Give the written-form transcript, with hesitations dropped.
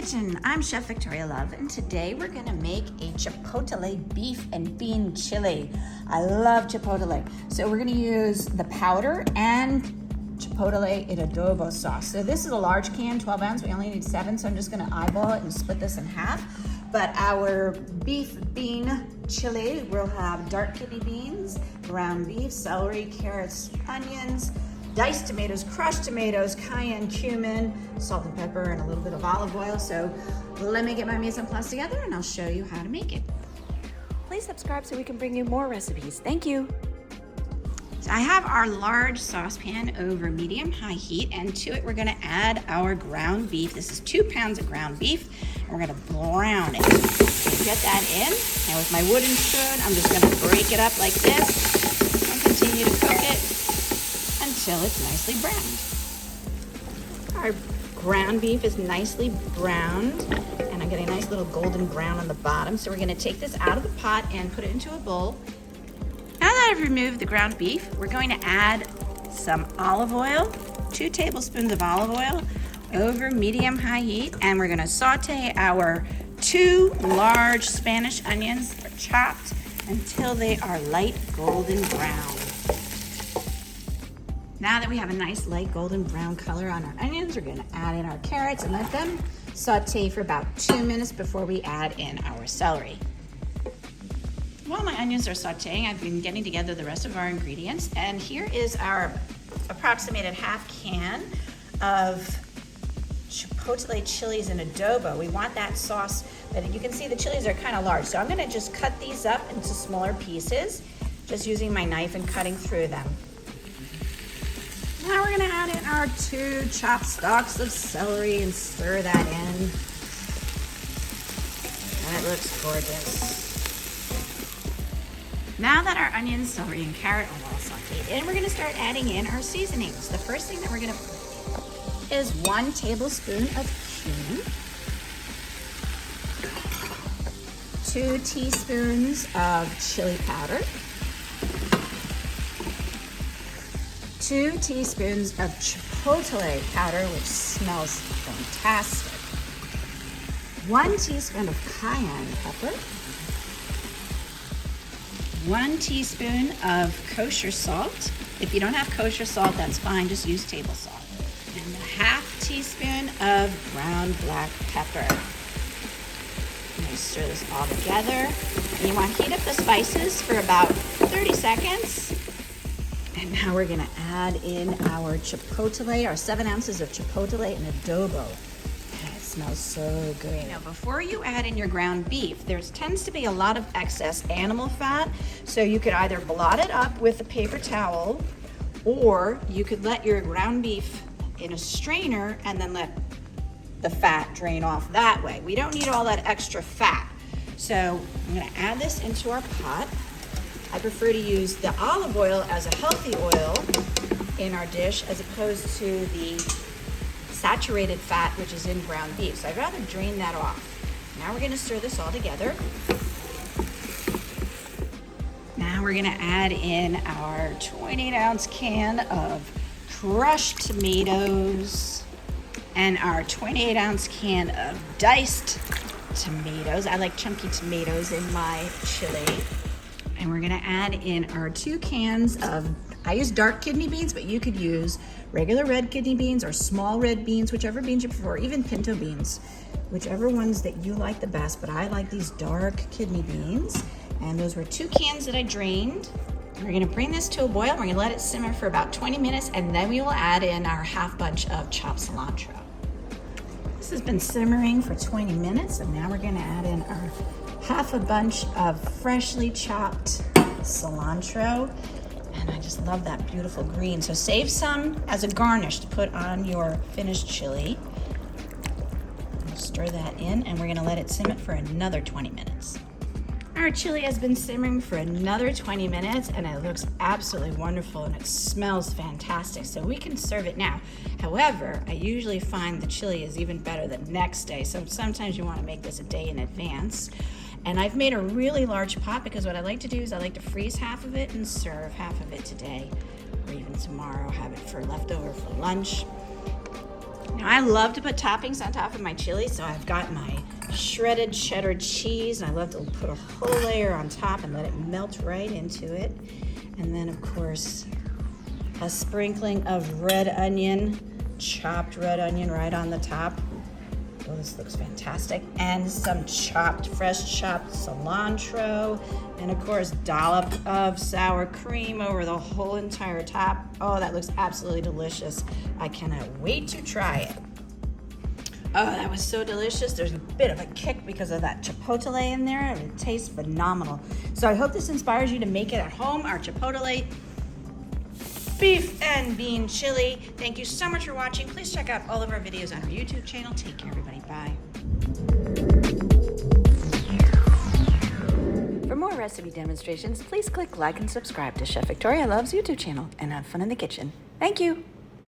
kitchen. I'm Chef Victoria Love, and today we're gonna make a Chipotle beef and bean chili. I love Chipotle. So we're gonna use the powder and Chipotle in Adobo sauce. So this is a large can, 12 ounce. We only need 7, so I'm just gonna eyeball it and split this in half. But our beef bean chili will have dark kidney beans, ground beef, celery, carrots, onions, diced tomatoes, crushed tomatoes, cayenne, cumin, salt and pepper, and a little bit of olive oil. So let me get my mise en place together and I'll show you how to make it. Please subscribe so we can bring you more recipes. Thank you. So I have our large saucepan over medium-high heat, and to it we're gonna add our ground beef. This is 2 pounds of ground beef, and we're gonna brown it. So get that in, and with my wooden spoon, I'm just gonna break it up like this and continue to cook it until it's nicely browned. Our ground beef is nicely browned, and I'm getting a nice little golden brown on the bottom. So we're gonna take this out of the pot and put it into a bowl. Now that I've removed the ground beef, we're going to add some olive oil, 2 tablespoons of olive oil over medium-high heat, and we're gonna saute our 2 large Spanish onions chopped until they are light golden brown. Now that we have a nice light golden brown color on our onions, we're gonna add in our carrots and let them saute for about 2 minutes before we add in our celery. While my onions are sauteing, I've been getting together the rest of our ingredients, and here is our approximated half can of Chipotle chilies in adobo. We want that sauce, but you can see the chilies are kind of large, so I'm gonna just cut these up into smaller pieces, just using my knife and cutting through them. Now we're gonna add in our 2 chopped stalks of celery and stir that in. That looks gorgeous. Now that our onions, celery, and carrot are all sauteed in, we're gonna start adding in our seasonings. The first thing that we're gonna put is 1 tablespoon of cumin, 2 teaspoons of chili powder, 2 teaspoons of Chipotle powder, which smells fantastic, 1 teaspoon of Cayenne Pepper, 1 teaspoon of kosher salt. If you don't have kosher salt, that's fine, just use table salt. And a half teaspoon of ground black pepper. I'm gonna stir this all together. And you want to heat up the spices for about 30 seconds. And now we're gonna add in our Chipotle, our 7 ounces of Chipotle and adobo. It smells so good. Now, before you add in your ground beef, there tends to be a lot of excess animal fat, so you could either blot it up with a paper towel, or you could let your ground beef in a strainer and then let the fat drain off that way. We don't need all that extra fat. So I'm gonna add this into our pot. I prefer to use the olive oil as a healthy oil in our dish as opposed to the saturated fat which is in ground beef. So I'd rather drain that off. Now we're gonna stir this all together. Now we're gonna add in our 28-ounce can of crushed tomatoes and our 28-ounce can of diced tomatoes. I like chunky tomatoes in my chili. And we're gonna add in our 2 cans of, I use dark kidney beans, but you could use regular red kidney beans or small red beans, whichever beans you prefer, even pinto beans, whichever ones that you like the best, but I like these dark kidney beans. And those were 2 cans that I drained. We're gonna bring this to a boil. We're gonna let it simmer for about 20 minutes, and then we will add in our half bunch of chopped cilantro. This has been simmering for 20 minutes, and now we're gonna add in our half a bunch of freshly chopped cilantro. And I just love that beautiful green. So save some as a garnish to put on your finished chili. We'll stir that in, and we're gonna let it simmer for another 20 minutes. Our chili has been simmering for another 20 minutes, and it looks absolutely wonderful, and it smells fantastic. So we can serve it now. However, I usually find the chili is even better the next day. So sometimes you wanna make this a day in advance. And I've made a really large pot because what I like to do is I like to freeze half of it and serve half of it today, or even tomorrow, have it for leftover for lunch. Now I love to put toppings on top of my chili, so I've got my shredded cheddar cheese, and I love to put a whole layer on top and let it melt right into it. And then, of course, a sprinkling of red onion, chopped red onion right on the top. Oh, this looks fantastic. And some fresh chopped cilantro. And of course, dollop of sour cream over the whole entire top. Oh, that looks absolutely delicious. I cannot wait to try it. Oh, that was so delicious. There's a bit of a kick because of that chipotle in there. It tastes phenomenal. So I hope this inspires you to make it at home, our chipotle beef and bean chili. Thank you so much for watching. Please check out all of our videos on our YouTube channel. Take care, everybody. Bye. For more recipe demonstrations, please click like and subscribe to Chef Victoria Loves YouTube channel and have fun in the kitchen. Thank you.